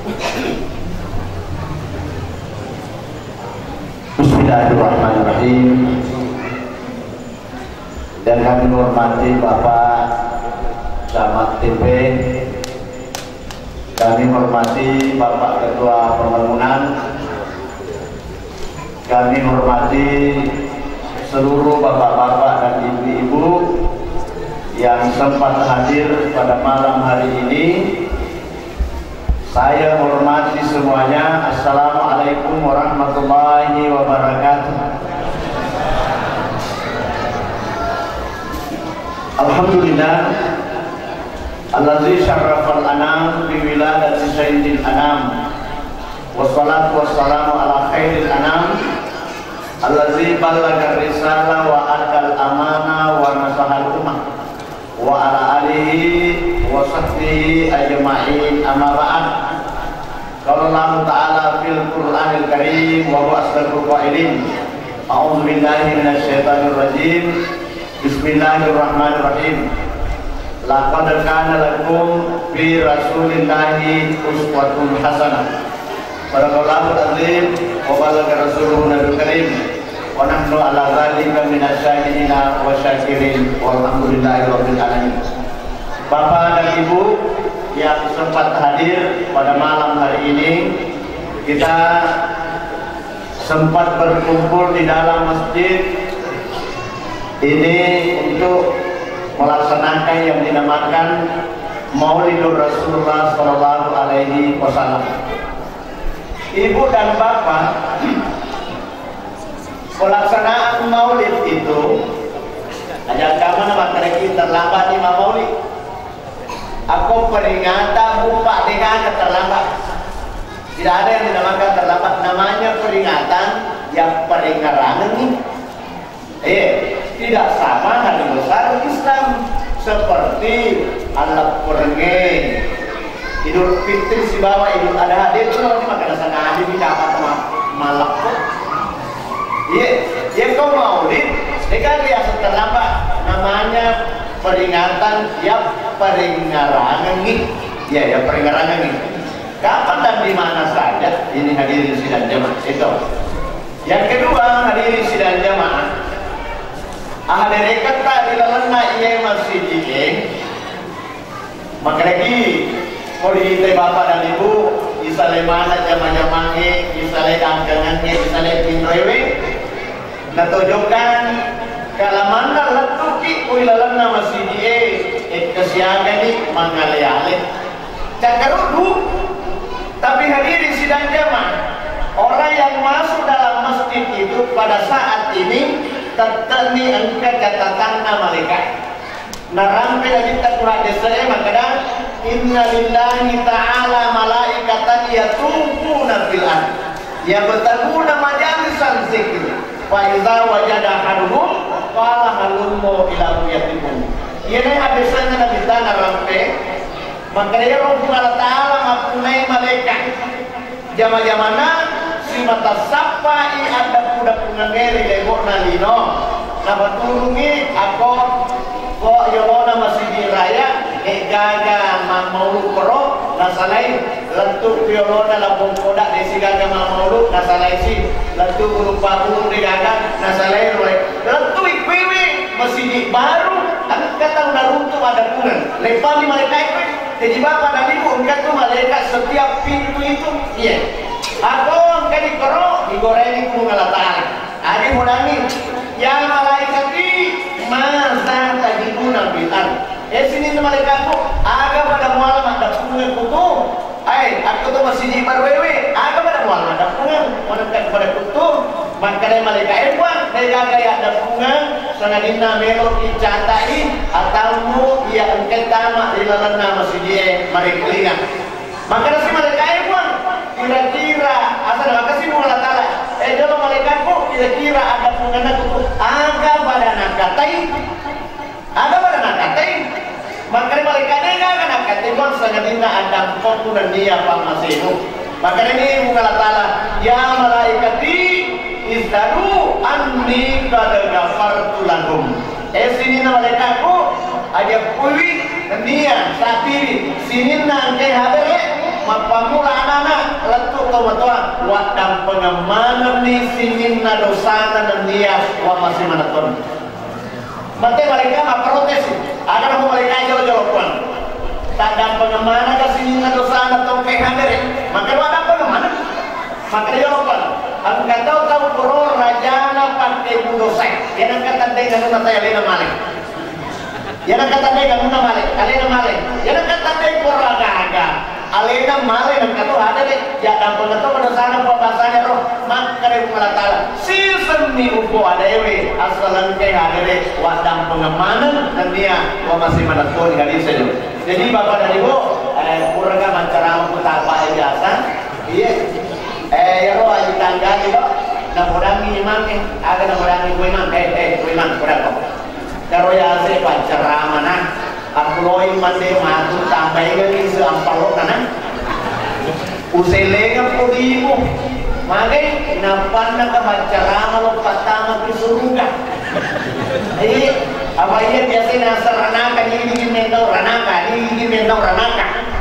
Bismillahirrahmanirrahim. Dan kami menghormati Bapak Camat TP, kami menghormati Bapak Ketua Pembangunan, kami menghormati seluruh bapak-bapak dan ibu-ibu yang sempat hadir pada malam hari ini. Saya menghormati semuanya. Assalamualaikum warahmatullahi wabarakatuh. Alhamdulillah allazi syarrafal anam bi wiladati sayyidil anam, wassalatu wassalamu ala khairil anam allazi ballaga risalah wa adal amana wa nasahal ummah wa ala alihi wa sahbihi ajma'in. Amma ba'd. Qala Allah Ta'ala fil Qur'anil Karim wa huwa asdaqul qailin. A'udzu billahi minasyaitonir rajim. Bismillahirrahmanirrahim. Laqad kana lakum fi Rasulillahi uswatun hasanah. Barakallahu azim wa balagha rasuluhu nabiyul karim. Wa nahnu ala dzalika minasyahidina wa syakirin walhamdulillahi rabbil alamin. Bapak dan Ibu yang sempat hadir pada malam hari ini, kita sempat berkumpul di dalam masjid ini untuk melaksanakan yang dinamakan Maulidur Rasulullah Sallallahu Alaihi Wasallam. Ibu dan Bapak, pelaksanaan Maulid itu ajak kamu nama kita terlambat di Maulid. Aku peringatan buka dengan terlambat. Tidak ada yang dinamakan terlambat. Namanya peringatan yang peringaran ini. Tidak sama hari besar Islam seperti alat perenge Idul Fitri si bawa Idul Adha itu nanti makan sana ada di dapat malak. Kau Maulid, kan dia terlambat. Namanya peringatan ya peringaran ini. Ya peringaran ini. Kapan dan di mana saja ini hadirin sidang jamaah itu. Yang kedua hadirin sidang jamaah. Ahli kata dilalana ia masih dieng. Maka lagi polisi bapak dan ibu isale mana jamaah-jamaahnya, isale angkangannya, isale pinrewe. Natujukan kalamanda latuki uilalana masih dieng. Kesiaga ni mangale-ale. Cakarudu. Tapi hadirin sidang jamaah, orang yang masuk dalam masjid itu pada saat ini tertani angkat katakanna malaikat. Narampe lagi takwa desai makanya inna lillahi ta'ala malaikatan yatufuna fil ard yabtaguna majalisan zikr fa idza wajada ahaduhum qala halummu ila ruyatikum. Ini habisnya nabi tanah rampe makanya Allah Ta'ala ngapunai malaikat jama-jamana si mata sapai ada kuda pungangeri lebok nalino nabaturungi ako kok yolona masih di raya gaga mamulu koro nasalai lentuk yolona labong kodak desi gaga mamulu nasalai si lentuk berupa burung di gaga nasalai lentuk ikwiwi masih di baru kata udah runtuh ada pungan lepas di malaikat jadi bapak dan ibu enggak tuh malaikat setiap pintu itu aku engkau dikerok digoreng itu ngalatari ada mulai yang malaikat ini masa tadi guna bilang sini malaikat tuh agak pada mualam ada pungan kutu aku tuh masih di barwewe agak pada mualam ada pungan menekan pada kutu makanya malaikat buat gaya ada pungan sanadina melo dicatai atau ia engkau tamak di lalana masih dia mereka ingat makanya si malaikat buat kira-kira asal makasih Allah Ta'ala dalam malaikatku kira-kira ada pengennya kutu agak pada nakatai makanya malaikatnya enggak akan nakatai buat sanadina ada kutu dan dia pangasimu makanya ini Allah Ta'ala ya malaikati izdadu anni qad ghafartu lahum sini malaikatku aja pulih dia sapiri sini nangke habere mapamula anak matua wadang pengamanan ni sinin na dosana dan dia wa masih manaton. Mate mereka protes. Agar mau mereka jauh-jauhan. Tadang pengamanan ka sinin na dosana tong kay hadir. Maka wadang pengamanan. Maka jawaban. Ang kataw puro rajana pakai budosay. Yan ang katandai ng una tayo alina malik. Yan ang katandai ng una malik. Alina malik. Yan ang katandai puro aga-aga. Alina malik ang kataw hadir. Yan ang pengataw padasana pabasanya roh. Maka rin malatala. Season ni upo ada ewe. Asalan kay hadir. Wadang pengamanan dan dia wa masih manatun hadir saja. Jadi bapak dan ibu, kurang mancarama putapa biasa. Iya. Yaro aja tangga itu, namurangi imam agak namurangi gue imam, gue imam, kurang kok. Yaro ya se pancara mana, aku loin mande matu tambah lagi seampal kanan. Uselenga podimu, magai napan nak pancara malu patama di surga. Apa iya biasa nasar ranaka ini mendau ranaka, ini mendau ranaka.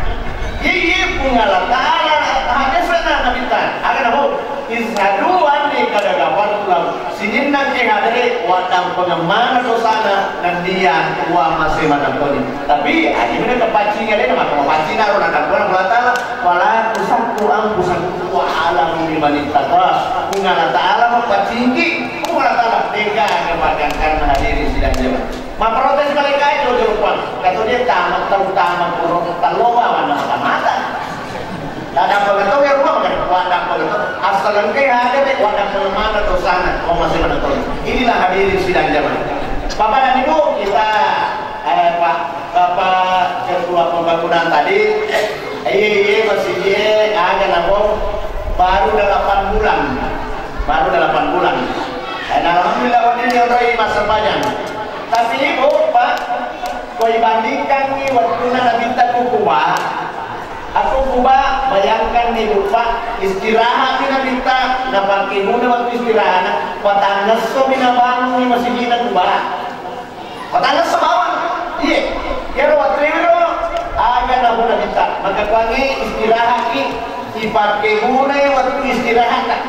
Iya pungalah taala hanya sana nabitan. Agar apa? Ishaduan ni kadagapan pulang. Sinin nang kehadiri wadang pengemana dosana dan dia tua masih manapun. Tapi aji mana kepancing ada nama kepancing naruh nak pulang taala. Wala pusatku ang pusatku wa alam di manita taala. Pungalah taala kepancing. Pungalah taala tega kepada karena hadiri sidang jemaah. Memprotes mereka itu jauh-jauhan. Kata dia tamat tamat puro talowa wana mata. Ada pengetong ya rumah makan wadah pengetong. Asalan kay ada deh wadah pengemana atau sana. Oh masih menonton. Inilah hadirin sidang jamaah. Bapak dan Ibu kita Bapak Ketua Pembangunan tadi masih ada nabung baru 8 bulan. Baru 8 bulan. Dan alhamdulillah ini orang masa panjang. Tapi Ibu Pak, kau bandingkan ni waktu nak minta kukuba, aku kuba bayangkan ni Pak istirahat ni nak minta, nak pakai muna waktu istirahat, patangas so binabangun ni masih gina kuba, patangas sa bawah, iya, kaya waktu itu agak nak muna minta, maka kwangi istirahat ni, dipakai muna waktu istirahat,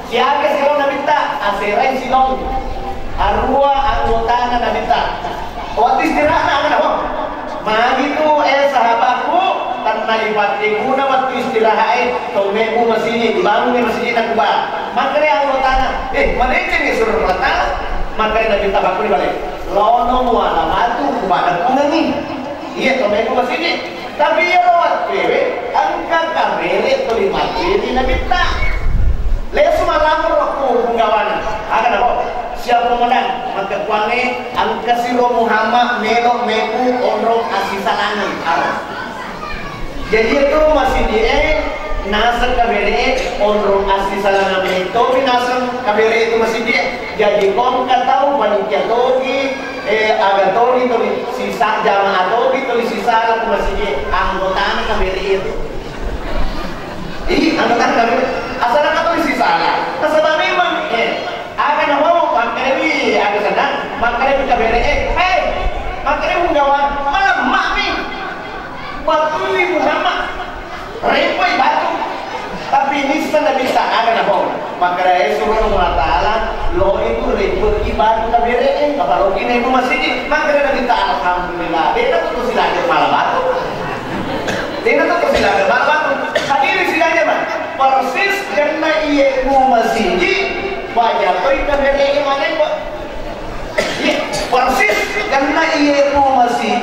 siapa sih nak minta, aserai silong. Arua anggota na minta. Waktu istirahat na apa? Magitu sahabatku tanpa ibati guna waktu istirahat tomemu masih dibangun masih nak kuba. Makanya anggota na mana ni suruh mata. Makanya minta bakul balik. Lono muala matu kuba dan kunani. Iya tomemu masih tapi ya waktu angka kamere to dimati di nabita. Lesu malam roku penggawana. Akan apa? Siapa menang? Maka kuange angka siro Muhammad melo meku onrong asisalangan. Jadi itu masih dia nasar kabere onrong asisalangan itu binasar kabere itu masih dia. Jadi kon tahu panitia togi agak togi tu sisa jamaah togi tu sisa aku masih dia anggota kabere itu. Ih anggota kabere asal kata sisa lah. Sebab memang akan mau makanya agak senang makanya kita beri makanya menggawan mak nih batu ini Muhammad repoi batu tapi ini sudah bisa akan apa makanya suruh Allah Ta'ala lo itu repoi batu kita beri kalau ini itu masih makanya kita alhamdulillah dia tuh silahkan malah batu dia tuh silahkan malah batu hadiri silahkan mah persis karena iya masih wajah kau ikan beri mana kok? Persis karena ia masih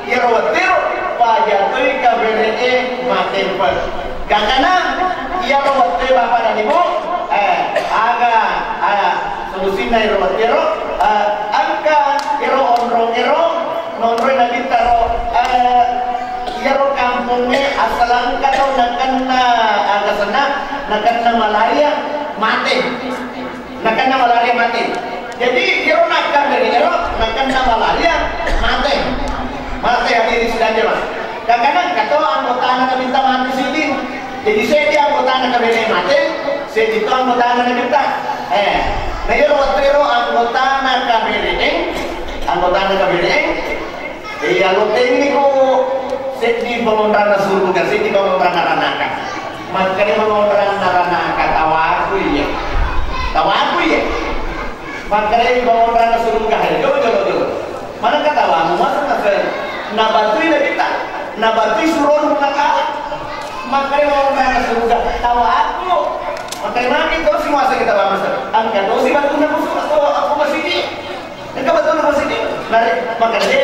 ia rawatir wajah kau ikan beri mati pun. Karena ia rawatir bapak dan ibu agak solusinya ia rawatir angka iro onrong iro nonrong lagi taro iro kampungnya asalan kau nakana agak senang nakana malaya mati. Nakana malaria mati. Jadi kira nakkan dari kira nakana malaria mati. Mati hadiri sedang jemaah. Kadang-kadang kata anggota anak minta mati sini. Jadi saya dia anggota anak kabere mati, saya itu anggota anak minta. Nah ya waktu itu anggota anak kabere. Anggota ini ku saya di pengontrana surga, saya di pengontrana ranaka. makanya mau orang narana katawaku ya, tawaku ya, makanya mau orang surga ya, jauh. Mana katawamu masa nasa nabatui lagi tak, nabatui suruh menakal, makanya mau orang surga tawaku, makanya nanti terus masa kita bahas, angkat terus si batu nak musuh atau aku masih di, engkau betul masih di, narik makanya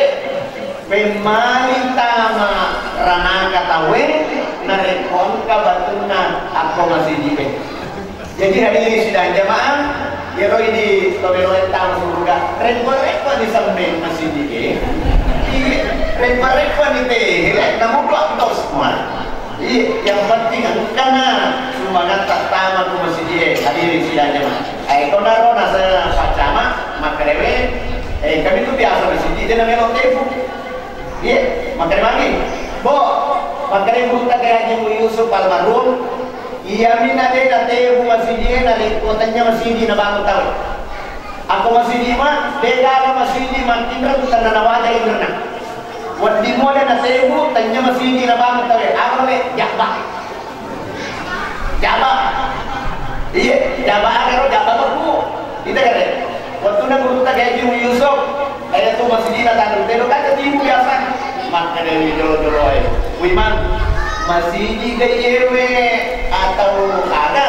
pemalintama rana katawe narekon kabatuna aku masih di. Jadi hadirin sidang jamaah ya roh di tolong tamu surga rekor di samping masih di. Rekor di teh namun dua tos semua. Yang penting karena semangat tak tamat masih di. Hadirin sidang jamaah. Kau naro nasa pacama maka dewe kami tu biasa masih di dan melok tepu. Iya, makanya lagi, makanya buta kayak Haji Yusuf almarhum, iya mina deh nate masih dia nari kotanya masih di nabangun tahu. Aku masih di mah, beda masih di mantinra tu tanah nawaja indra. Wadi moda nate tanya masih di nabangun tahu. Aku le jabah, iya jabah berbu, itu kan? Waktu nak buta kayak Haji Yusuf. Ayat tu masih di natang rutero kan ketimu biasa maka dari jolo-jolo wiman masih di gayewe atau ada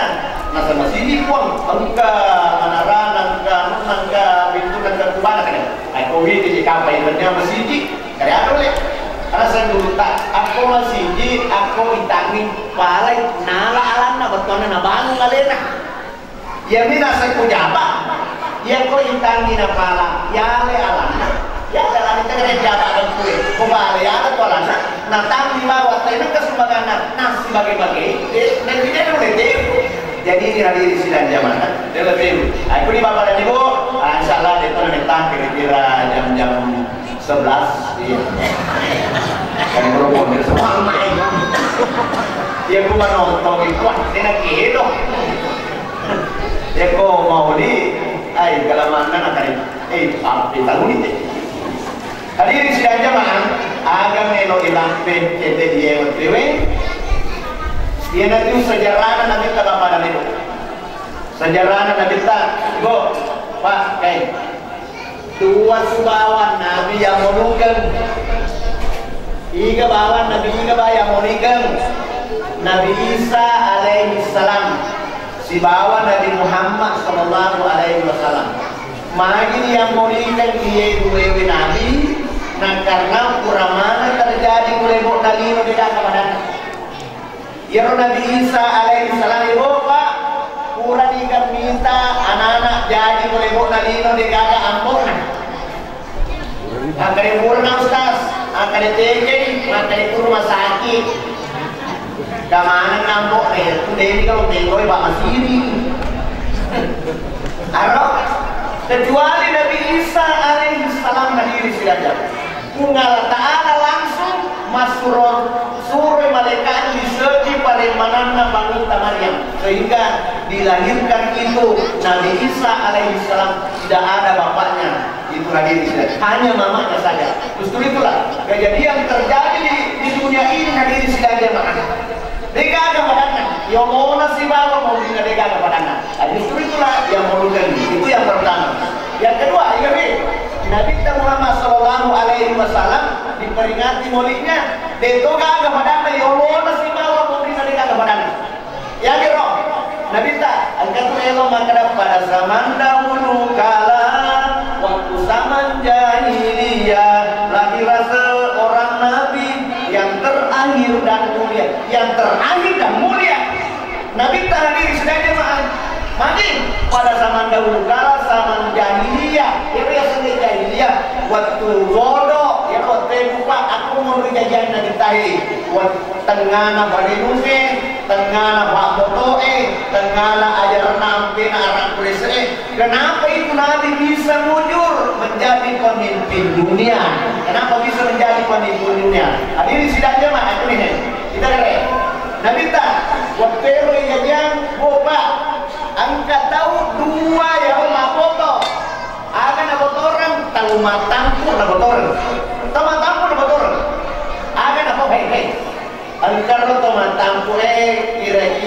masa masih di kuang angka manaran angka pintu angka kubana kan ay kowi di kapay bernya masih di kaya ano le karena saya dulu tak aku masih di aku itangin palay nala alam na betul na bangun alena ya mina saya kujaba yang kau intangi na pala ya le alana ya dalam kita kena jabat kue kembali ada tu alana natang lima waktu ini kesumbangan nasi bagi-bagi dan tidak boleh deh jadi ini hadirin sidang jamaah dia lebih aku ni bapak dan ibu insyaallah dia tu datang kira-kira jam 11 iya kan berhubung dia semua main dia pun nonton itu dia nak kira dia kau mau di ay kalamangan akan sampai tahun ini. Hadirin sidang jamaah, agam melo ilampe ete dia waktuwe. Dia nanti sejarah nabi kita pada itu. Sejarah nabi kita, go, pak, kay. Dua subawan nabi yang menukan. Iga bawan nabi iga yang menukan. Nabi Isa alaihi salam. Si bawa Nabi Muhammad sallallahu alaihi wasallam. Magi yang molikan dia dua nabi, nah karena kuramana terjadi oleh bok dalino di dalam badan. Ya Nabi Isa alaihi salam ibu pak, kurang ikan minta anak-anak jadi oleh bok dalino di dalam ampun. Akan purna ustaz, akan ditegeng, akan itu rumah sakit. Kamanan ngambok itu dari kalau tengok Pak Masiri. Arok kecuali Nabi Isa alaihi salam hadirin sekalian. Allah Ta'ala langsung masuk suruh malaikat diserti pada manana Bangita Maryam sehingga dilahirkan itu Nabi Isa alaihi salam tidak ada bapaknya itu hadirin sekalian hanya mamanya saja. Justru itulah kejadian terjadi di dunia ini hadirin sekalian dega kepadanya, yang mau nasi bawa mau juga dega kepadanya. Justru itulah yang melukan itu yang pertama. Yang kedua, Nabi Muhammad Sallallahu Alaihi Wasallam diperingati maulidnya, dega kepadanya, yang mau nasi bawa mau juga dega kepadanya. Yang kedua, Nabi angkat elo maka pada zaman dahulu kala waktu zaman jahiliyah lahir seorang Nabi yang terakhir dan mulia, yang terakhir dan mulia. Nabi terakhir sudah jemaah. Mungkin pada zaman dahulu kala, zaman jahiliyah, itu yang sedih jahiliyah. Waktu bodoh, ya waktu buka, aku mau berjajan Nabi tahi. Waktu tengah barinunge, tengah pak botoe, tengah ajar nampi anak polisi. Kenapa itu Nabi bisa mujur menjadi pemimpin dunia? Kenapa bisa menjadi pemimpin dunia? Hadirin sidang jemaah, aku ini kita keren. Nabi tak waktu itu yang boba angkat tahu dua yang mapoto. Akan apa orang tahu matampu na botor. Tahu matampu na botor. Akan apa hei. Angkat lo tahu matampu kira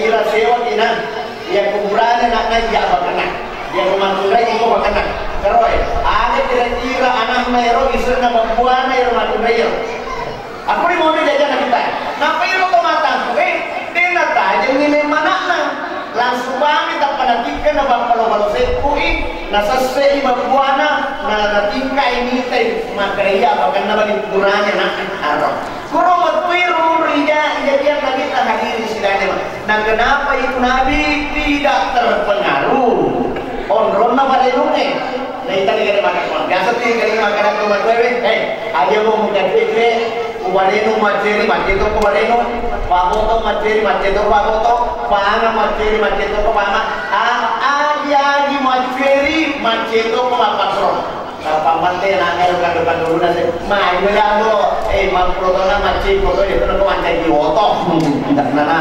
Misalnya nak dia bakana, dia kumanturai itu bakana. Keroy, ada kira-kira anak mero isu nama buana yang kumanturai. Aku ni mau jajan kita. Napa iro tomatang? Dia nak aja ngene mana nang. Langsung banget tak pada tingkah na bapalo-balo sekui nasa sei mabuana na natingka ini teh makaya bahkan na bagi kurangnya nak arah. Kuro matwiru rija jadi yang nabi tak hadir sidane. Nah kenapa itu nabi tidak terpengaruh? Onron na balelunge. Nah itu ni kada makan. Biasa tu kada makan tu matwewe. Aja mo mujadikre Kubareno materi macetto kubareno, pamoto materi macetto pamoto, panga materi macetto panga, agi materi macetto pamapatron. Pamante nangai kan dulu nasi, mai melado, mamprotona macetto itu itu nak mantai di oto, tidak nana.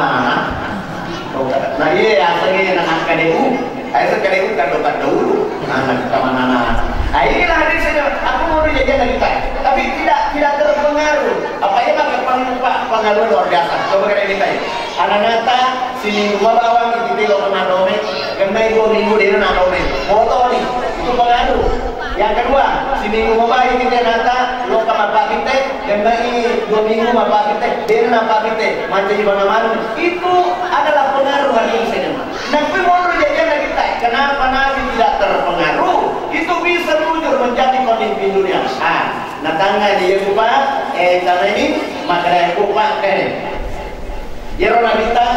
Nah iya asal nak kadeu, asal kadeu kan dulu, anak kamana. Inilah hadis saja. Aku mau jajan dari kita, tapi tidak terpengaruh. Apa ya maka pengaruh luar biasa. Coba kita kita. Anak nata sini rumah bawang itu di lokal nadome, kendai 2 minggu dia nadome. Foto nih itu pengaruh. Yang kedua, sini rumah bayi kita nata lokal apa kita, kendai 2 minggu apa kita, dia apa kita, macam di mana-mana. Itu adalah pengaruh hadis saja. Nah, aku mau jajan dari kita. Kenapa Nabi tidak terpengaruh? Itu bisa jujur menjadi pemimpin dunia. Nah tangga dia lupa, karena ini maka dia lupa dia orang kita,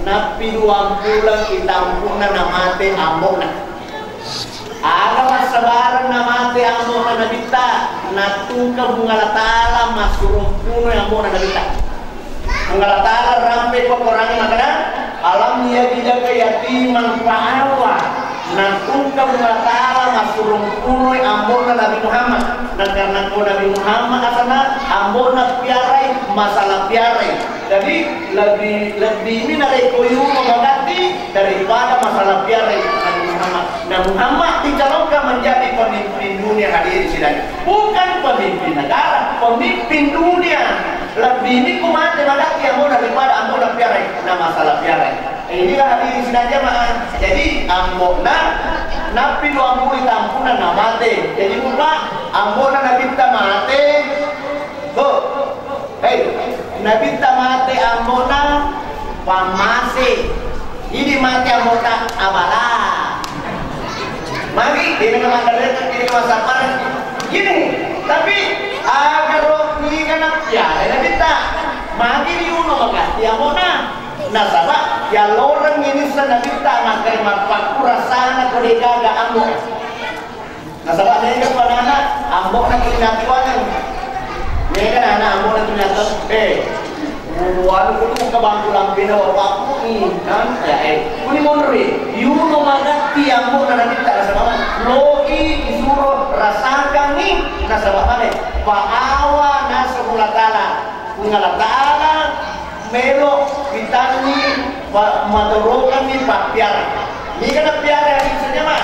napi 20 kita ampuna namate ambona. Ada masa barang namate ambona nabita, natungka bungalatala masurum puno yang ambona nabita. Bungalatala rampe pekorangi makanan, alam dia tidak kayatiman paawa. Natungka bungalatala masurum puno yang ambona Nabi Muhammad. Dan karena Nabi Muhammad asana ambona piarai masalah piarai. Jadi lebih ini dari koyu mengganti daripada masalah piarai Nabi Muhammad. Nah Muhammad dicalonkan menjadi pemimpin dunia hadir di sini. Bukan pemimpin negara, pemimpin dunia. Lebih ini kumate mengganti ambona daripada ambona piarai. Nah masalah piarai. Inilah hadir di sini aja mah. Jadi ambona napi 20 tampunan namate. Jadi buka ambona nabi tamate. Nabi tamate ambona pamase. Ini mati ambona abala. Mari ini kemana ini kemasapan. Gini, tapi agar ini kan ya, nabi tak. Mari diuno magati ambona. Nah sahabat, ya lorong ini sana kita makai mapaku rasanya kodegaga ambok. Nah sahabat, ini kan anak ambok nak kinatuan. Ini kan anak ambok nak kinatuan. Buruan kudu ke bangku lampina waktu ini kan? Kuni monri, yuno magati ambok na kita rasa mana? Loi isuro rasakan nih. Nah sahabat mana? Paawa nasa kulatala, kulatala. Melo pitani matorokan ni papiara. Ini kan piara yang misalnya mah.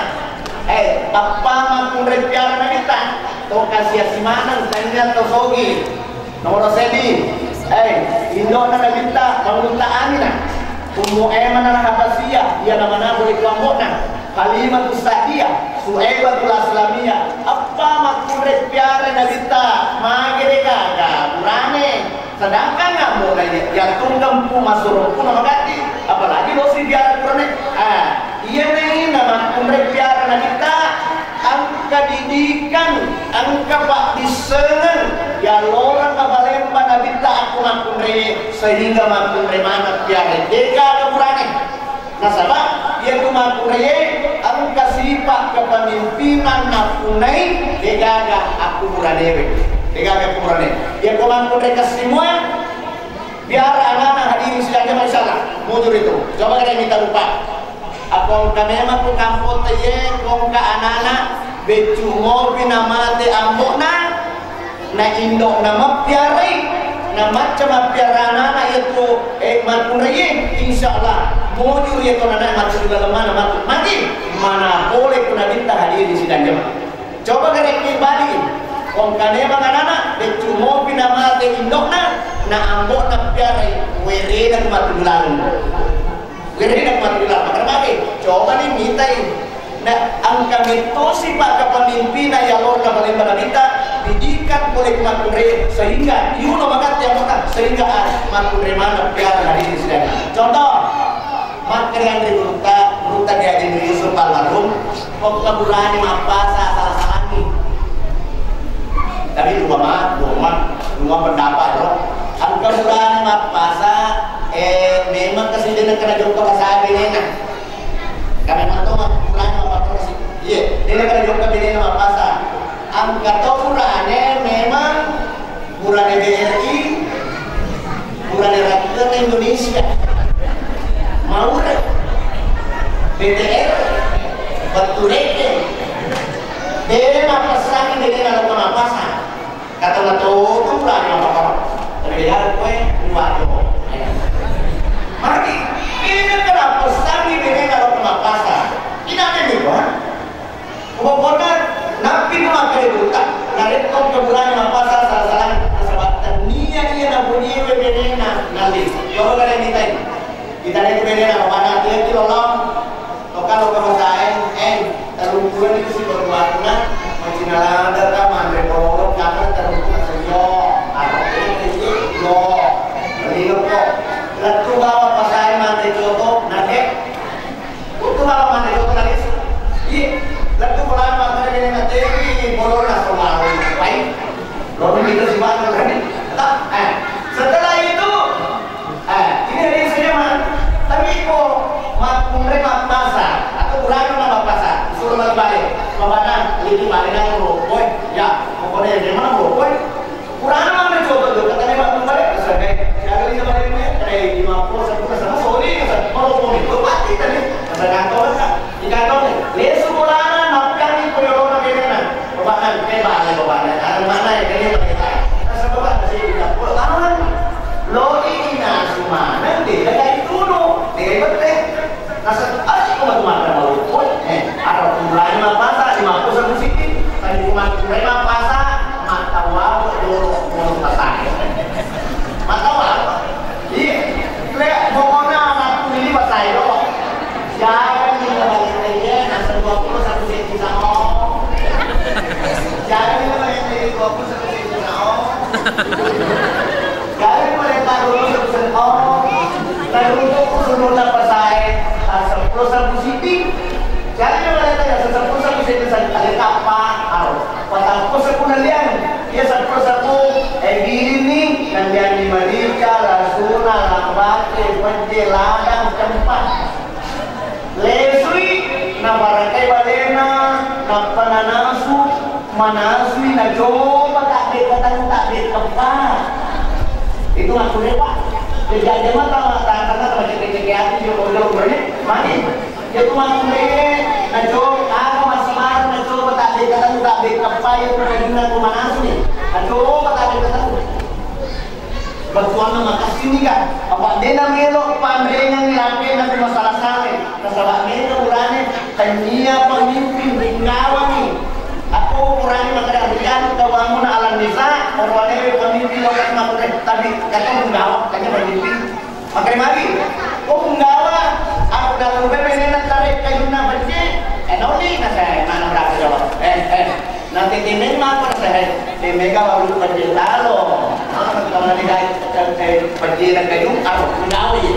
Apa mampun piara na kita? To kasih asimanan tanya to sogi. Nomor sedi. Indo na kita panguntaan na. Umu eman na Habasiyah, ia nama na boleh kelompok na. Kalimatus Sa'diyah, Su'aibatul Aslamiyah. Apa mampun piara na kita? Magere kaga, burane. Sedangkan kamu lagi jantung kamu masuk pun magati, apalagi dosi biar kurang. Iya nih nama kumrek biar kita angka didikan, angka pak disengen, ya lorang kabalempa nabi tak aku makumre sehingga makumre mana biar jika ada kurangnya. Nah sahabat, ia tu makumre angka sifat kepemimpinan nakunai, degaga aku kuranewe. Tiga kekurangan. Yang kemampu mereka semua biar anak-anak hadirin sidangnya masalah. Mujur itu. Coba kita minta lupa. Apa kami memang tu kampung teye kong ka anak-anak becu ngopi nama te ambokna na indok nama piarai na macam piara anak-anak itu mampun reye insyaallah mujur itu anak macam dalam mana mati mana boleh kuna minta hadirin sidangnya. Coba kita kembali. Kong kane anak-anak becu ngopi nama te indokna na ambok na piarai were na kumatulan. Were na kumatulan. Karena coba nih mitai. Nah, angka mitosi pak kepemimpinan yang lor paling balita didikan oleh makure sehingga yuno makat yang makan sehingga makure mana biar hari ini sedang. Contoh, makure yang ruta dia di Yusuf almarhum, kok kebulan apa salah nih. Tapi dua pendapat loh. Angka bulan apa memang kesedihan kena jumpa kasih ini. Kami mantu bulan apa sih? Iya, dia kena jumpa ini apa pasal. Angka bulannya memang bulan BRI, bulan Rakyat Indonesia, mau BTR, Batureke, dia apa sih ini kalau apa pasal? Kata itu bulan apa? Tapi dia kue buat mari ini kenapa sami ini kalau pemapasan ini ada nih kan pokoknya nabi itu makai buta narik kau kebulan pemapasan salah-salah kesempatan dia nak bunyi bebenena nanti coba kalian kita lihat bebenena mana dia itu lolong kalau kemasain terumpulan itu sih berwarna macam ada kan mandre kolong kamar terumpulan sejo atau ini yo beliau kok lalu bawa pasai mandi jodoh nanti itu bawa mandi jodoh nanti iya lalu pulang mandi ini nanti bolor langsung malu baik lalu kita siapa nanti setelah itu ini ada isinya mah tapi kok mereka pasar atau bulan nama pasar suruh balik mana ini balik yang boy ya pokoknya di mana boy kurang mana jodoh jodoh katanya balik selesai jadi sama ini 50 sama sorry kalau itu pasti tadi ada kantor kan di kantor nih lesu bolana napkan itu yang orang beda bapak bebas bapaknya ada mana ya kayaknya mereka sebab sih lawan lo ini nasu mana deh kayak itu no dia betul nasa asyik kok makan mau ada bulan apa 50 sama sedikit tadi cuma mereka pasar mata wow dulu mau pasar mata wow iya pokoknya anak ini pasai loh jangan dibalik aja nasa 20 satu senti sama jangan dibalik 20 satu senti sama jangan dibalik dulu satu senti lalu untuk usul pasai 10 satu senti jangan dibalik 10 satu senti ada kapal patang ko sa kunalian dia sa ini nandiyan di Malika, Rasuna, Lambate, Panje, Ladang, Tempat Lesui na Barangay Balena na Pananasu Manasui na coba takbir kepa itu aku lepak kejadian mata tanda-tanda cek-cek hati dia udah mani dia tuh aku na coba aku masih marah na coba takbir kepa itu na Manasui nih na coba takbir ketemu bersuara makasih nih kan apa dia namelo pandainya ngilapin nanti masalah sale masalah melo urane kania pemimpin ringawan nih aku urane makadarian kawangun alam desa orangnya pemimpin orang makure tadi kata menggawa kayaknya pemimpin makanya mari kok menggawa aku dalam bebenan tarik kayuna beci noni nasa mana berapa jawab nanti timeng apa saya timega baru penjelalo kalau tidak penjiran kayu aku mengawi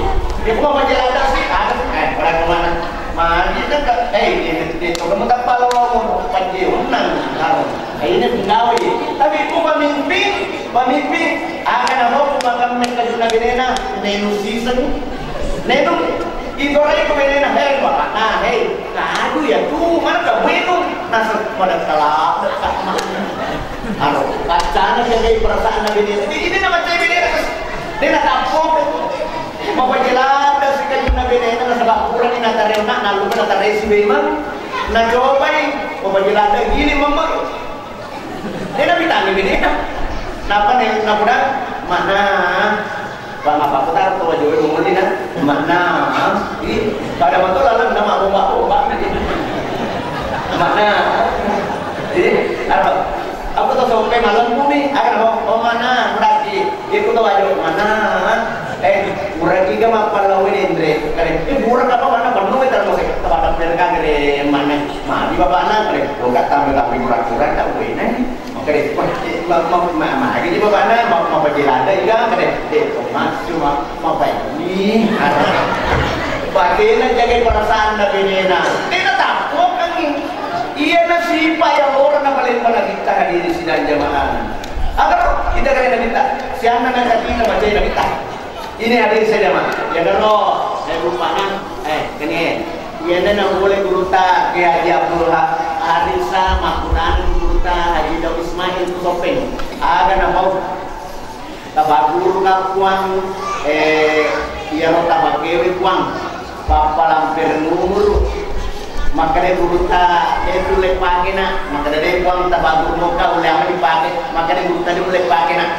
dia pun penjelada sih orang kemana mandi tak itu kamu tak palau penjiran kalau ini mengawi tapi aku pemimpin akan apa makan mereka juga benena nenu season nenu itu orang itu benena bapak nah aduh ya tuh mana kamu itu nasa pada salah halo kacana jadi perasaan nabi ini nama cewek dia nak tapok mau berjalan dah sekarang nabi ini nak sebab kurang ini nak tarik nak lalu nak tarik si memang nak coba mau berjalan dah gini mama dia nabi tanya ini napa nih nak udah mana bang apa aku taruh tuh jauh umur ini mana ini pada waktu lalu nama ombak mana ini apa aku tuh sampai malam bumi akan mana berarti itu tuh aja mana berarti kan apa lawan Indre kan ini buruk apa mana penuh itu terus tempat pamer ka kare mana mari bapak anak kare buka tambah kurang-kurang tak boleh nih kare mama lagi bapak anak mau berjelada juga kare mas cuma mau ini bagaimana jaga perasaan nabi nena dia takut kan iya nasi payah orang yang paling mana kita hadiri sidang jamaah agar kita kena minta siapa nak kita baca kita ini hadir saja mas ya kalau saya lupa kene ya nana boleh guruta ke Haji Abdul Harisa Makunan guruta Haji Daud Ismail Sopeng aga nambau tabaguru kapuang iya lo tabakewe kuang papa lampir numur maka dia guruta itu lepake nak maka dia kuang tabaguru moka oleh apa dipakai maka dia guruta dia boleh pakai nak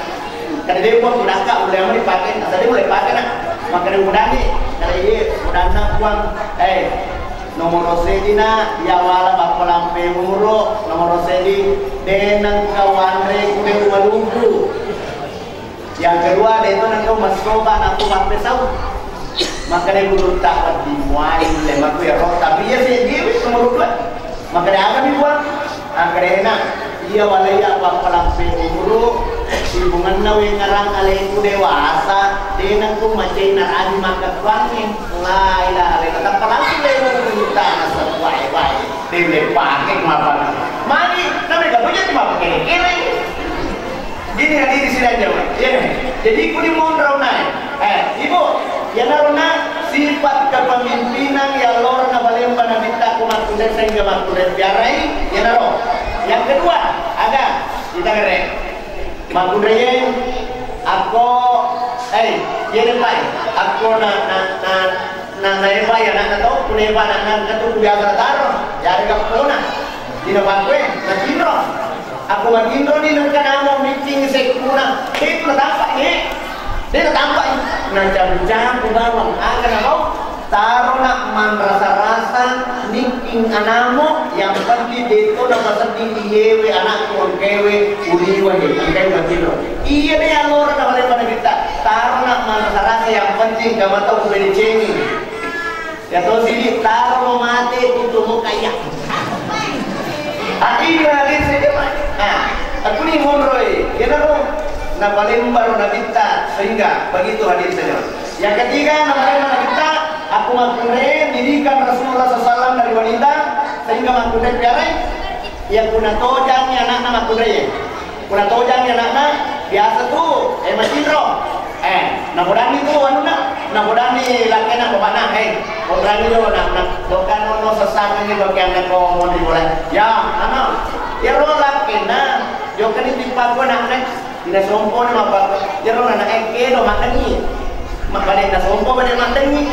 kada dia kuang udaka oleh apa dipakai asal dia boleh pakai nak maka dia udani kada iya udana kuang nomor sedi na ya wala bapa lampe muro nomor sedi denang kawanre kude umalungku yang kedua dia itu nang masroba aku mampe sau maka dia guru tak dimuai lema ku ya roh tapi ya sih dia nomor dua maka dia akan dibuat akan enak dia wala ya bapa lampe muro hubungan nawe ngarang alaiku dewasa denang ku macai naradi maka kuangin la ilaha illallah tak langsung lewo kita nasab wae dia pakai mapan mari namanya punya cuma pakai kere ini hadir di sini Jawa ya jadi ku di mondrau naik ibu ya narona sifat kepemimpinan ya lor na balem bana minta ku makudet sehingga makudet biarai ya naro yang kedua ada kita kere makudreye ako yene pai ako na eva ya na to kuneva na katu biasa taro yari kapona dina bakwe na kindro ako magindro ni nang kanamo meeting sa kuna itu tampak ni dia tampak na jam-jam bawang aga na mo taro na man rasa-rasa niking anamo yang penting dito na masating iyewe anak ko ang kewe uliwa he ang kewe matino iya na yung orang na wala pa nagita taro na man rasa-rasa yang penting kamataw ko pwede chengi yato sili taro mo mati tuto mo kaya ini lagi saja aku ni monroy kenapa na palimbar na kita sehingga begitu hadir saja yang ketiga na palimbar na kita aku mengkure didikan Rasulullah SAW dari wanita sehingga mengkure piarai yang kuna tojang ni anak nama mengkure kuna tojang ni anak biasa tu macindro nakodani tu anu nakodani laki nak bapana nakodani tu nak dokan no sesama ni dokan nak ko di mulai ya anak ya ro laki na yo kan timpa ko nak ina sompo ni mapa ya ro na ke do makani makane na sompo bade matangi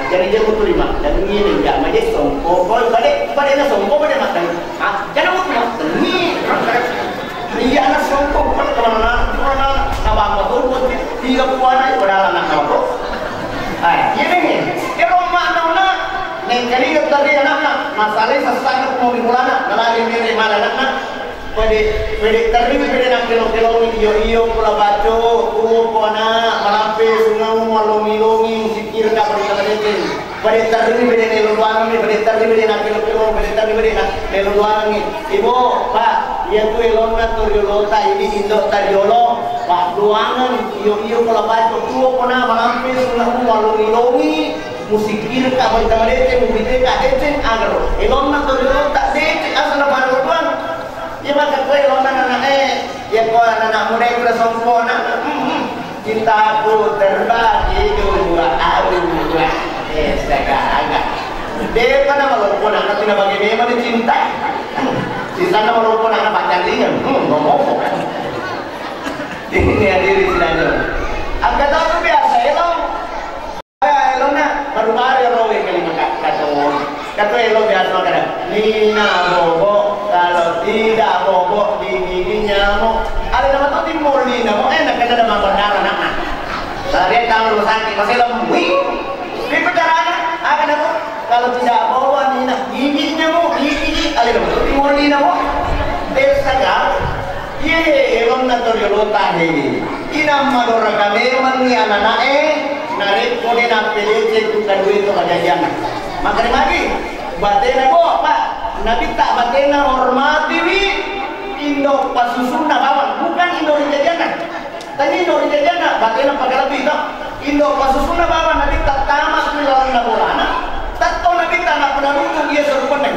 jadi dia betul lima dan ini enggak majlis sompo bade na sompo bade matangi jangan mau matangi iya anak sompo mana abang betul tiga puan berdalam nak apa ini dia rumah nona neng kali tadi anak masalah sesana mau dimulana nalari ini mana anak pede terlibat pede nak kilo iyo pula baco puana malampe sungai malongi musikir ka pede terlibat pede neluangi pede terlibat nak kilo pede terlibat nak neluangi ibu pak iya tu elona toriolota ini indok tadiolo pak duangan iyo pula baco puana malampe sungai malongi musikir ka pede mubite ka eceng agar elona toriolota dece asal baru tuan ya maka kue lo nana ya kau anak muda yang bersempurna cintaku terbagi dua dua sekarang dia pada walaupun anak tidak bagi dia mana cinta di sana walaupun anak pacar dia ngomong ini hadir di sini agak tahu biasa elo na baru-baru rowe kalimat kata elo biasa kata Nina bobo kalau tidak bobo di gigi nyamuk ada nama tuh timur Nina mau enak kan ada makan anak kalau dia tahu rumah sakit masih lemui di perjalanan akan apa kalau tidak bobo Nina gigi nyamuk gigi ada nama tuh timur Nina mau desa kan iya elon nator yolota ini inam madora kami mani anak narik kone na pelece tu kadui tu kajajan makanya lagi batena bo pak nabi tak batena hormati wi Indo pasusuna bawang bukan Indo rijajana tadi Indo rijajana batena pakai lebih no Indo pasusuna bawang nabi tak tamat lawan laborana tak tahu nabi tak nak pernah duduk dia serupanan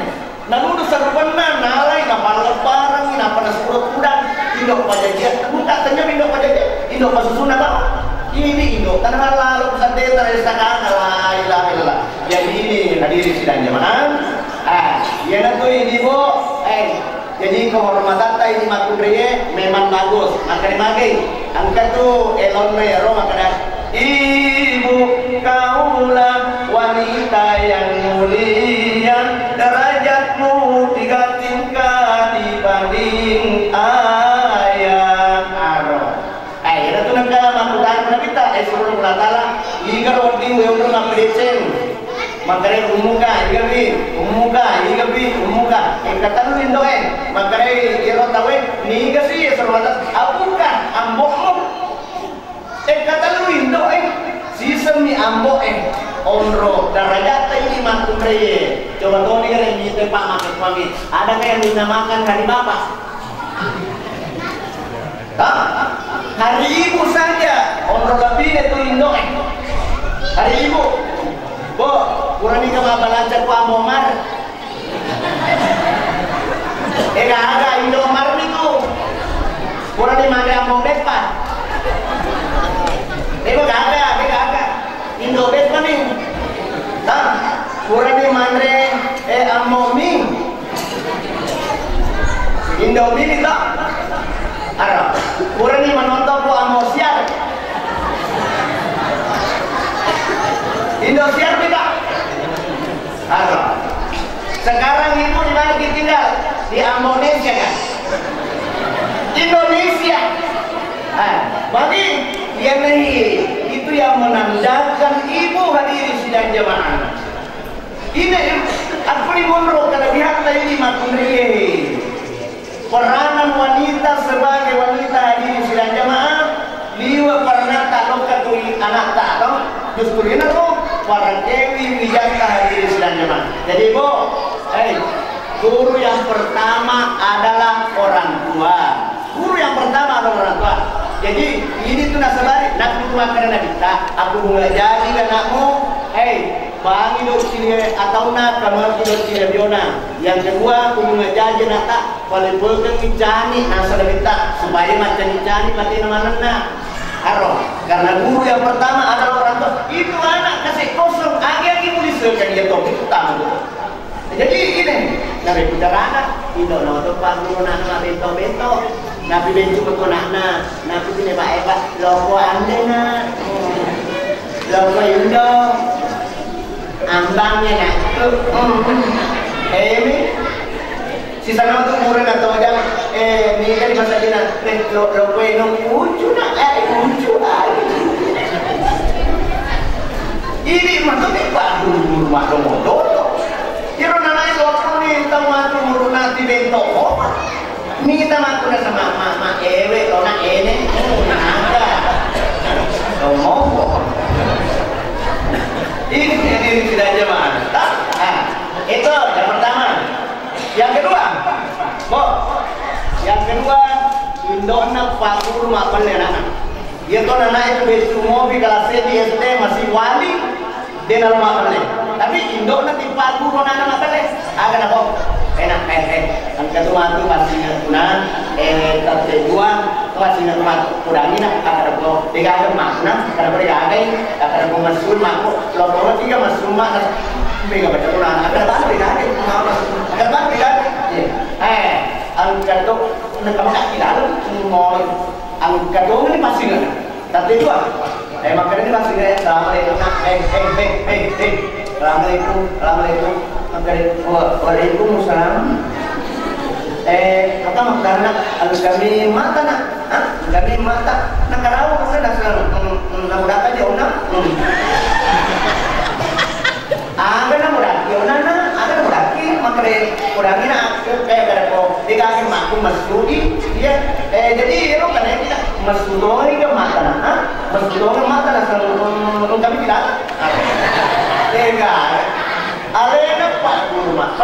namun serupanan nalai kapal lebaran napa nasurat udang Indo pajajian bukan tanya Indo pajajian Indo pasusuna bawang ini Indo tanah lalu pesan desa resakan la ilaha illallah yang ini hadirin sidang jemaah ya itu ini bu jadi kehormatan ini makudreye memang bagus makanya magi angkat tuh elon mero makanya ibu kaulah wanita yang mulia derajatmu 3 tingkat dibanding ayah itu tuh negara makudan kita suruh Allah jika roti udah ngapelin makanya umuga kata lu Indo makanya iro tawe niga sih serwata abukan ambokmu kata lu Indo season ni ambok onro darajat ini makumreye coba kau nih yang gitu pak makan pagi ada kayak yang dinamakan hari bapak hari ibu saja onro lebih itu Indo hari ibu bo kurang ini kemana belajar ku Amomar gak ada Indomar itu kurang ini mana Amom Depan gak ada Indo Depan nih kurang ini mana Amoming Indomie itu kurang ini menonton ku Amosiar Indosiar tidak. Sekarang ibu di mana kita tinggal? Di Indonesia kan? Indonesia. Bagi yang itu yang menandakan ibu hadirin sidang jemaah. Ini aku dimonro karena pihak tadi makundri. Peranan wanita sebagai wanita hadirin sidang jemaah. Liwa pernah tak lokatui anak tak dong. Justru ini tuh para kewi wijata hadirin sidang jemaah. Jadi bu, guru yang pertama adalah orang tua. Guru yang pertama adalah orang tua. Jadi ini tuh nasabari, nak tua karena kita. Aku mulai jadi anakmu, bangi dok sini atau nak kamu dok sini biona. Yang kedua, aku mulai jadi nata, paling pegang ijani nasabari kita supaya macam ijani mati nama-nama. Karena guru yang pertama adalah orang tua. Itu anak kasih kosong, agi-agi muliskan dia topik utama itu. Jadi ini, dari bicara itu noto pak guru nana bento-bento, nabi bencu betul nana, nabi sini pak Eva, logo ande na, logo Indo, ambangnya nak, ini sisa nama tuh murah atau ada ini kan masa dina logo yang lucu nak lucu ini maksudnya pak guru mak modo kira nana itu apa nih tahu matu murah nanti bentok minta matu dah sama mama ewe lo nak ini ada ngomong ini tidak jemaah itu yang pertama. Yang kedua, Indona pakur makan anak. Dia tuh anak itu besok mobil kelas di SD masih wali dia dalam makan. Tapi Indona di pakur anak makan agak apa? Enak angkat rumah tu masih tunan kedua masih rumah kurangi nak akan aku tiga ada makna akan berjaga akan aku masuk makuk lorong tiga masuk mak mega baca tunan akan apa berjaga akan apa berjaga angkat tu nak kamu nak dalam mau angkat tu ni masih nggak tapi dua makanya ini masih nggak assalamualaikum assalamualaikum waalaikumsalam kata makna harus kami mata nak kami mata nak karawa masa dah selalu nak aja ona ada nak mudaki ona ada mudaki makanya kurangi nak kayak berapa dikasih maku masudi dia jadi lo kan tidak masudori ke mata nak masudori mata dah selalu kami tidak enggak alena pak guru mak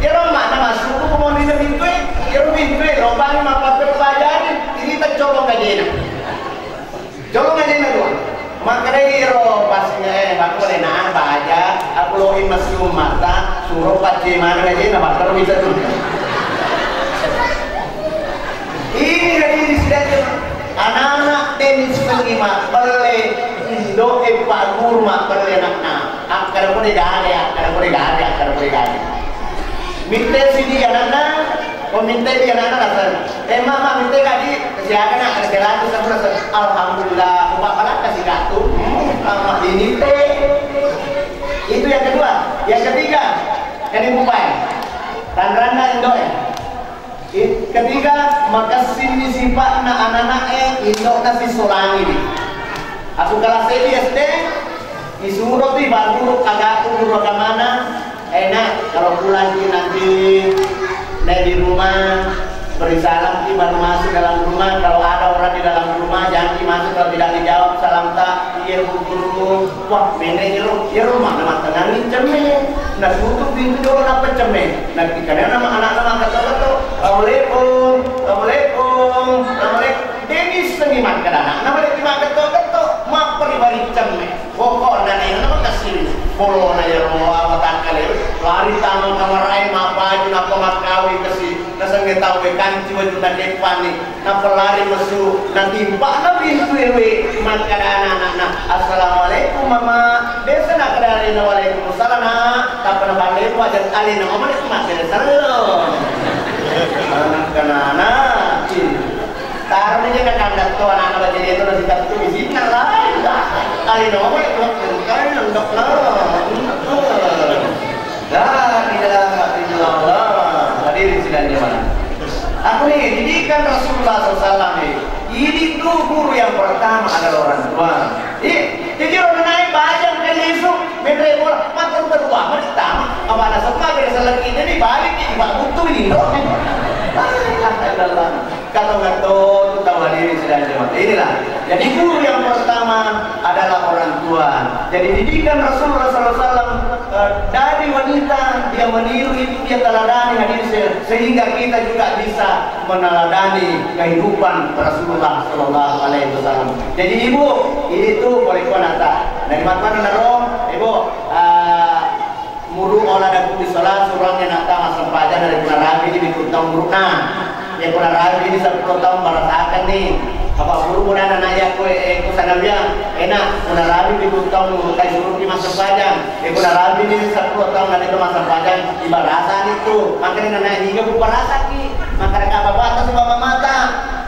ya mana masuk ke mau di pintu ya pintu lobang apa terpajari ini tak colong aja doang makanya iro pasnya aku lenaan baca aku loin masuk mata suruh pakai mana aja nama terus bisa tuh ini dari disini anak-anak tenis pengimak beli indo pak guru mak beli anak-anak akar boleh gade minta sini anak-anak minta dia anak-anak rasanya mama minta gadi kesiakan ada jalan sama alhamdulillah bapak malah kasih kartu sama ini teh itu yang kedua. Yang ketiga yang bupai tanrana indo ketiga maka sini sifat anak-anak indo kasih solang ini aku kelas SD disuruh tuh baru agak turun ke mana enak kalau pulang nanti di rumah beri salam baru masuk dalam rumah. Kalau ada orang di dalam rumah jangan masuk, kalau tidak dijawab salam tak iya guru wah mene ya rumah nama tengah ini cemen nah tutup pintu dulu apa cemen nah karena nama anak-anak kata-kata Assalamualaikum Denis sengiman kadang nama dia cuma ketok-ketok mak peribadi cemen pokok dan yang nama kasih polo na ya roa matan kali lari tangan kamar air mapa aja napa makawi kasih nasang tahu kanci baju dan depan nih napa lari masuk nanti timpa na pintu ewe makan anak-anak assalamualaikum mama desa nak kadari na waalaikumsalam nak tak pernah balik wajar kali na mama itu masih seru anak-anak taruh aja ke kandak tuh anak-anak baca dia itu nasi kartu di sini lah kali na mama itu kali nandok lah hadir sidangnya mana? Aku nih didikan Rasulullah SAW nih. Ini tuh guru yang pertama adalah orang tua. Jadi orang naik bajang dan esok mengenai bola makan berdua pertama. Apa ada semua dari selagi ini balik ini pak butuh ini loh. Kata tahu hadir sidangnya mana? Inilah. Jadi guru yang pertama adalah orang tua. Jadi didikan Rasulullah SAW dari wanita yang meniru itu dia teladani hadir sehingga kita juga bisa meneladani kehidupan Rasulullah Sallallahu Alaihi Wasallam. Jadi ibu ini tuh boleh konata dari mana narong ibu muru olah dan di sholat surangnya nata masam paja dari bulan Rabi di tahun Bruna ya bulan Rabi di 10 tahun merasakan nih apa guru pun anak ya kue kusana biang enak bulan Rabi di tahun kai suruh di masam paja bulan Rabi di 10 tahun nanti itu masam paja ibarasan itu makanya nanya hingga bukan rasa ki makanya apa batas bapak mata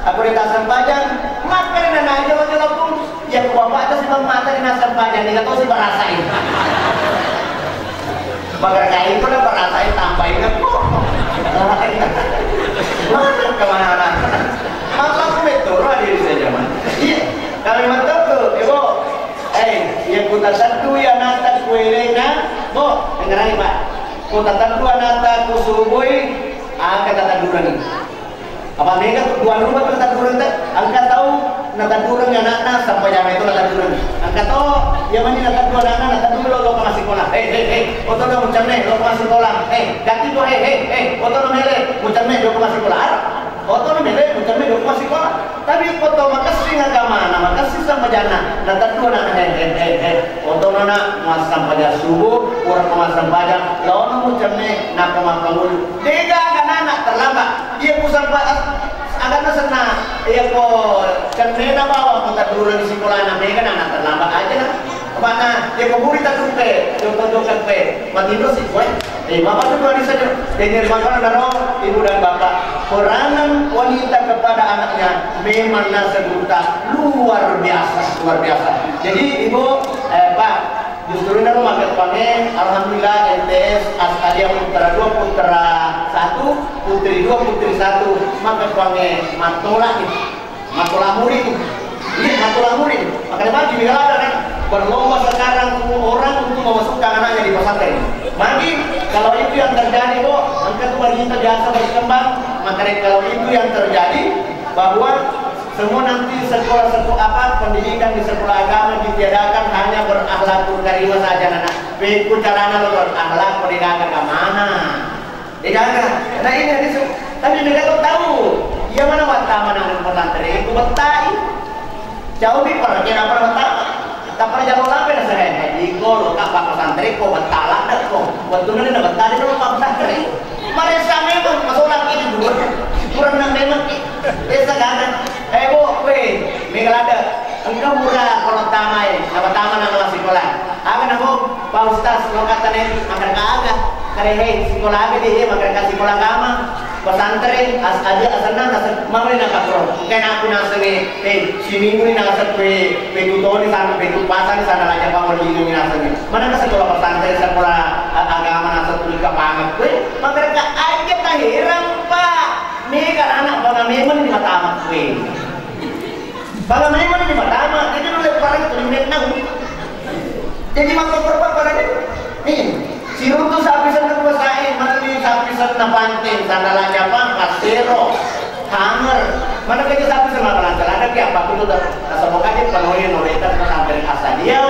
aku di tasam paja makanya nanya jauh-jauh pun ya bapak batas bapak mata di nasam paja nih nggak tahu sih berasain bagar kain itu udah berasain tambahin kok mana kemana apa aku betul hadir saja man iya kami betul tuh ibu yang kuta satu ya nata kuelena bu dengerin pak kuta satu nata kusubui angkat tata durang apa mereka tuan rumah tuh tata durang angkat tahu nata durang yang nata sampai jam itu nata durang angkat tahu ya mana nata dua nata dulu lo masih sekolah oto lo macam ni lo masih sekolah ganti tu oto lo mele macam ni lo masih sekolah oto lo mele macam ni lo masih sekolah tapi oto makasih agama makasih sama jana nata dua nana oto lo nak mas sampai jam subuh kurang mas sampai jam lo macam ni nak makamul tiga anak terlambat dia pusat agak senang ya kok karena bawa kita dulu di sekolah namanya kan anak terlambat aja lah mana ya keburi tak sampai contoh sampai mati terus sih bapak tuh dua saja dari mana daro ibu dan bapak peranan wanita kepada anaknya memang nasebuta luar biasa jadi ibu pak justru ini rumah ketepangnya alhamdulillah MTS Askadia putra 2 putra 1 putri 2 putri 1 maka ketepangnya matola murid iya matola murid makanya bagi bila ada kan berlomba sekarang orang untuk memasukkan anaknya di pesantren bagi kalau itu yang terjadi angkat wanita biasa berkembang makanya kalau itu yang terjadi bahwa semua nanti pendidikan di sekolah agama ditiadakan, hanya berakhlakul karimah saja anak. Beku caranya lo berakhlak pendidikan kemana? Dijaga. Nah ini hadis. Tapi mereka tahu. Ya mana wata mana pesantren itu betai. Jauh di perjalanan pertama. Tak pernah jauh sampai dah saya. Di kau tak pesantren kau betalah dah kau. Waktu ni dah betai dulu pesantren. Mereka memang masuk lagi di dua. Kurang nak memang. Desa kan? Bu, Mega ada. Engkau murah kalau tamai, apa taman nama sekolah. Aga namo, Pak Ustaz, lo kata nih, makan kagak. Karena sekolah aja dia, makan kasih sekolah agama. Pesantren, aja asana, mama ini nak pro. Kayak aku nasi sini ini nasi tutoni sana, pasar di sana aja pak mau ini nasi. Mana nasi sekolah pesantren, sekolah agama nasi tulis banget. Mereka aja tak heran pak. Mega anak bangga memang di mata amat bangga memang di mata amat. Jadi lu lihat parang itu lihat nang. Jadi maka berapa parang nih si rutu sapi sana kuasain, mana ni sapi sana panting, sana aja apa kasero, hanger. Mana kerja sapi sana lancar ada apa itu dah. Semoga dia penuhin noletan sampai asal dia.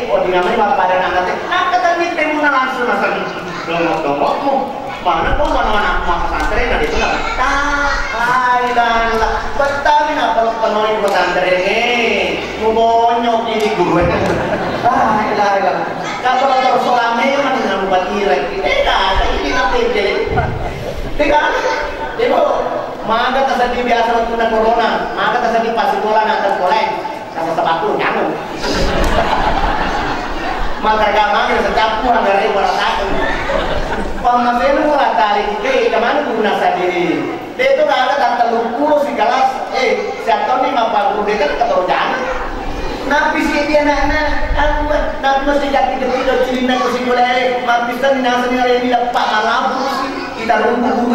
Oh di namanya bapak dan anak teh. Nah kata ni temu langsung asal dongok-dongokmu. Mana kau mana mau pesantren ada itu nggak? Tak, betul ni apa penuh pesantren ni? Mau bonyok jadi guru. Kalau terus selama ni mana nak buat irek? Tidak, ini nanti jadi. Tidak, ibu. Maka terjadi biasa waktu na corona, maka terjadi pas sekolah nanti sekolah sama sepatu nyamuk. Maka gamang secampur anggar ibu rasakan. Pemain mula tali ke kemana guna sendiri. Dia itu ada tak terluku si kelas. Siapa ni mampu guru dia kan keterujangan. Nabi si dia nak nabi mesti jadi kecil cilina kursi boleh. Nabi sen nasi ni ada dia pak malabu si kita rumpu guru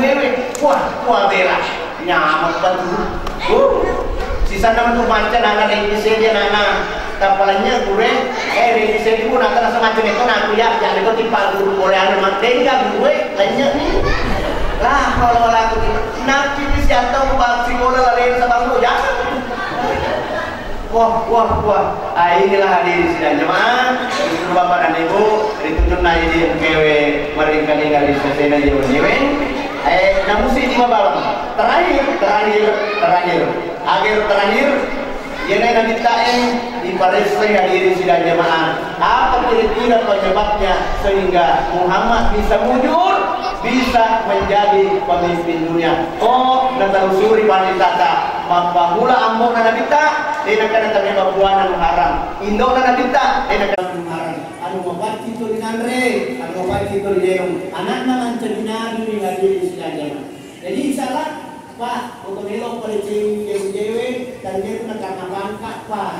wah bela nyamak betul. Sisa nama tu macam anak ini si dia nana. Kapalnya gue, ini saya pun akan semacam itu nak lihat jangan ikut tipa guru Korea nama tengah gue banyak nih lah kalau lagu ini nanti di siapa mau sekolah lari sama lu jangan wah inilah hadirin sidang jemaah itu bapak dan ibu itu naik di MKW mereka tinggal di sana di Uniwen namun sih cuma bawa terakhir yang nanti di Palestina hadiri sidang jemaah apa kira-kira penyebabnya sehingga Muhammad bisa mundur, bisa menjadi pemimpin dunia. Natalusuri panitata mapahula ambon na nabita dinakan tabi mabuana ng haram indo na nabita dinakan ng haram anu mabat itu di Andre anu mabat itu di Jeyong anak naman sa dinari ni hadiri sidang jemaah. Jadi insyaallah Pak, untuk elok pada cewek dan dia itu karena bangka Pak,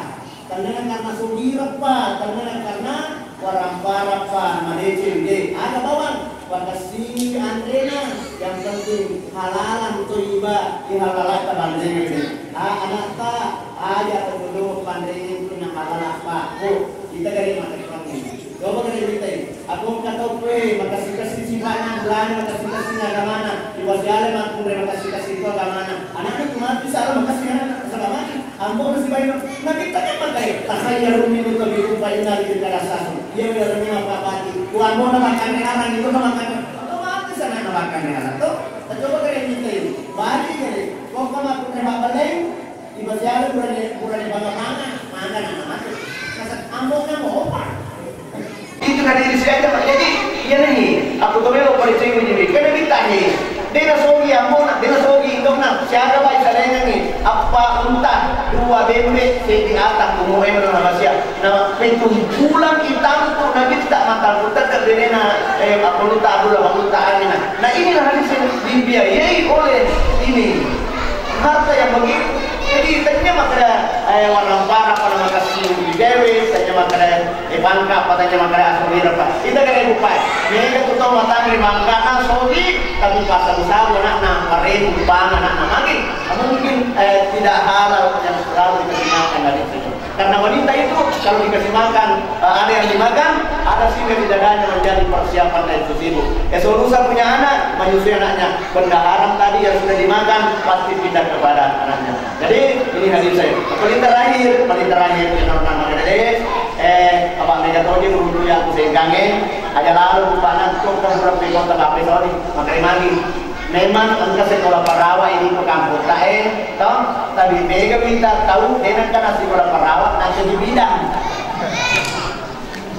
karena sugira Pak, karena warang-warang Pak, madece ada bawang, pada sini Andrena yang penting halalan untuk iba dihalalan tabandeng ini. Anak tak aja terbunuh pandai punya halal Pak. Kita dari mata kami. Coba kita ceritain. Aku kata kue, makasih si banyak belanja, makasih agama. Di wajah aku makasih itu agama. Anaknya cuma bisa makasih anak agama. Ambo masih banyak. Nanti tanya pakai. Tak saya rumi untuk diupain dari kita rasa. Dia udah rumi apa pagi. Tuan mau makan orang itu makan. Otomatis anak makan orang tuh. Coba kita ceritain. Balik kali. Kau kamu aku terima balik. Di wajah kurang bangga mana anak. Ambo kamu apa? Itu kan diri saya aja. Jadi ya nih aku tuh melo polisi ini karena ditanya dia sogi amona dia sogi dona siapa baik salahnya nih apa unta dua bembe di atas umur yang Malaysia nah pintu pulang hitam tuh nabi tak makan putar ke denena apa unta nah inilah hadis yang dibiayai oleh ini harta yang begitu. Jadi tanya makna warna para pada makasih di dewi, tanya makna bangka, tanya makna asmir apa. Itu kan yang lupa. Mereka tuh tahu matang di bangka, sogi, tapi pasal usaha anak karen bang anak lagi. Mungkin tidak halal yang selalu dipergunakan dari situ. Karena wanita itu kalau dikasih makan, ada yang dimakan, ada singa di dadanya menjadi persiapan dan sibuk. Esok lusa punya anak, menyusui anaknya. Benda haram tadi yang sudah dimakan pasti pindah kepada anaknya. Jadi ini hadis saya. Paling terakhir kita nama jadi apa megatoji beruntung yang kusengkangen aja lalu panas cukup berapa kota kafe sorry makai mandi. Memang angka sekolah Parawa ini ke kampus lain, toh. Tapi mega minta tahu, dengan kan sekolah Parawa nanti di bidang.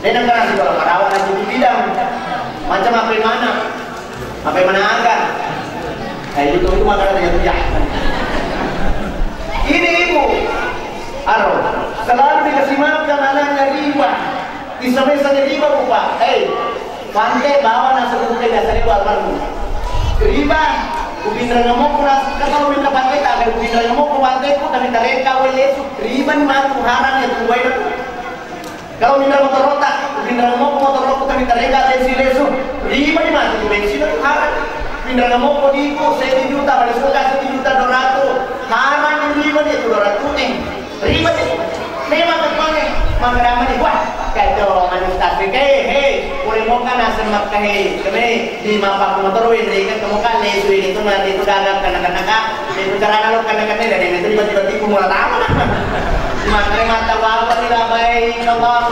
Dengan kan sekolah Parawa nanti di bidang. Macam apa mana angka? Itu makanan yang biak. Ini ibu, Aro, selalu dikasih makan anaknya riba. Bisa-bisanya riba lupa. Pantai bawa nasi putih dasar riba almarhum. Riba, ubindra ngamuk pulas, kalau minta pantai tak ada ubindra ngamuk ke pantai pun tapi tereka welesu. Riba ni matu haram ya tuai itu. Kalau minta motor rotak, ubindra ngamuk motor rotak tapi tereka lesu. Riba ni matu bensin itu haram. Ubindra ngamuk di ko 1 juta, pada suka 1 juta 200. Haram ni riba ni itu 200 ni. Riba ni. Memang ketone, mangkaraman ni wah. Kado manusia fikih, boleh makan asam makan kami di mapak motor ini kan kamu kan lesu itu nanti itu gagap kanak-kanak itu cara naluk kanak-kanak dari itu tiba-tiba tipu mulai tahu makanya mata wabah tidak baik Allah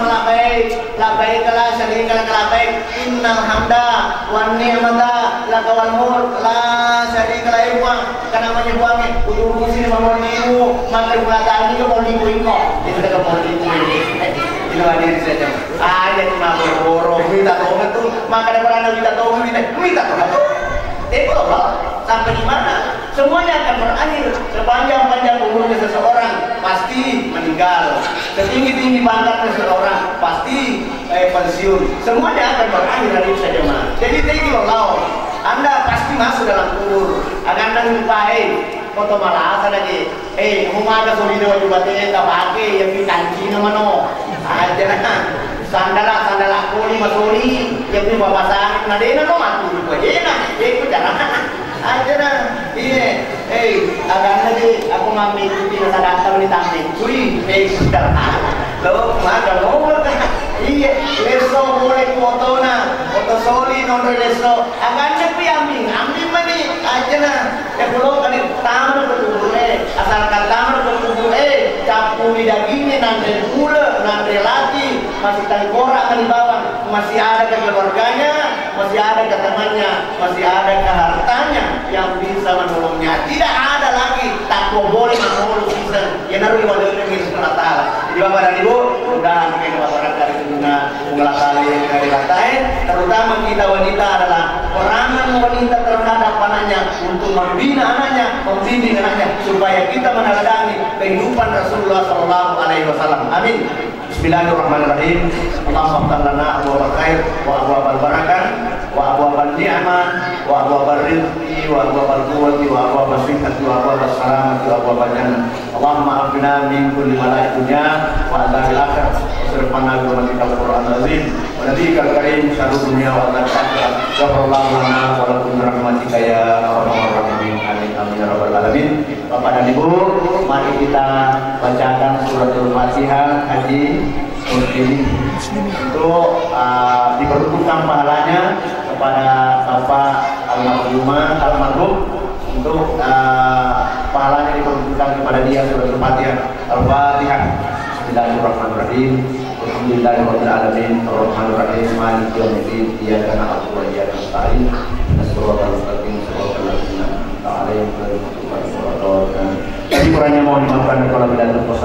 labai kelas sering labai innal hamda wan ni'mata lakawal mulk la sering kelai uang karena namanya uangnya kudu urusin sama niku maka mulai ke niku itu ke niku ini hadir saja. Ayat cuma berborong minta tolong itu, maka ada orang minta tolong tuh. Allah sampai di mana? Semuanya akan berakhir. Sepanjang umurnya seseorang pasti meninggal. Setinggi pangkatnya seseorang pasti pensiun. Semuanya akan berakhir hadir saja mah. Jadi Allah, Anda pasti masuk dalam kubur. Akan lupain. Foto malah lagi, humada solido juga teh pakai yang dikanci nama no, aja nah, sandala kuli masuli yang di bawah pasang, nah dia no matu juga, itu jangan, aja nah, agak lagi aku ngambil cuti masa datang di tampil, cuy, sudah, lo ada nomor kan, leso boleh foto soli nonton leso, agaknya ambil mana aja nah, belum kan tamu berkumpul asalkan tamu berkumpul campur di dagingnya nanti gula nanti lagi masih tengkorak di bawah masih ada ke keluarganya masih ada ke temannya masih ada ke hartanya yang bisa menolongnya tidak ada lagi tak boleh menolong bisa ya naruh di wadah ini subhanahu wa ta'ala jadi bapak dan ibu mudah mungkin bapak dari guna mengelah kali dari latai terutama kita wanita adalah perangan wanita terhadap anaknya untuk membina anaknya membimbing anaknya supaya kita meneladani kehidupan Rasulullah SAW. Amin. Bismillahirrahmanirrahim. Allahumma ftah lana abwaabal khair wa abwaabal barakah wa abwaabal ni'mah wa abwaabal rizqi wa abwaabal quwwati wa abwaabal sihhati wa abwaabal salamati wa abwaabal jannah. Allahumma afina min kulli mala'i dunya wa adzabil akhirah. Wasrifna bi rahmatikal Qur'anil azim wa nabiyyikal karim syarrud dunya wa adzabil akhirah. Ghafarallahu lana wa lakum bi rahmatika ya arhamar rahimin. Amin amin ya rabbal alamin. Bapak dan Ibu, mari kita bacakan suratul Fatihah haji muslimin untuk diperuntukkan pahalanya kepada Bapak almarhum untuk pahalanya diperuntukkan kepada dia suratul Fatihah. Al-Fatihah. Bismillahirrahmanirrahim. Alhamdulillahirabbil alamin. Arrahmanir rahim. Maliki yaumiddin. Iyyaka na'budu wa iyyaka nasta'in. Shiratal mustaqim. Shiratal ladzina an'amta 'alaihim ghairil maghdubi 'alaihim waladdallin. Kurangnya mohon dimaafkan kalau bila terpaksa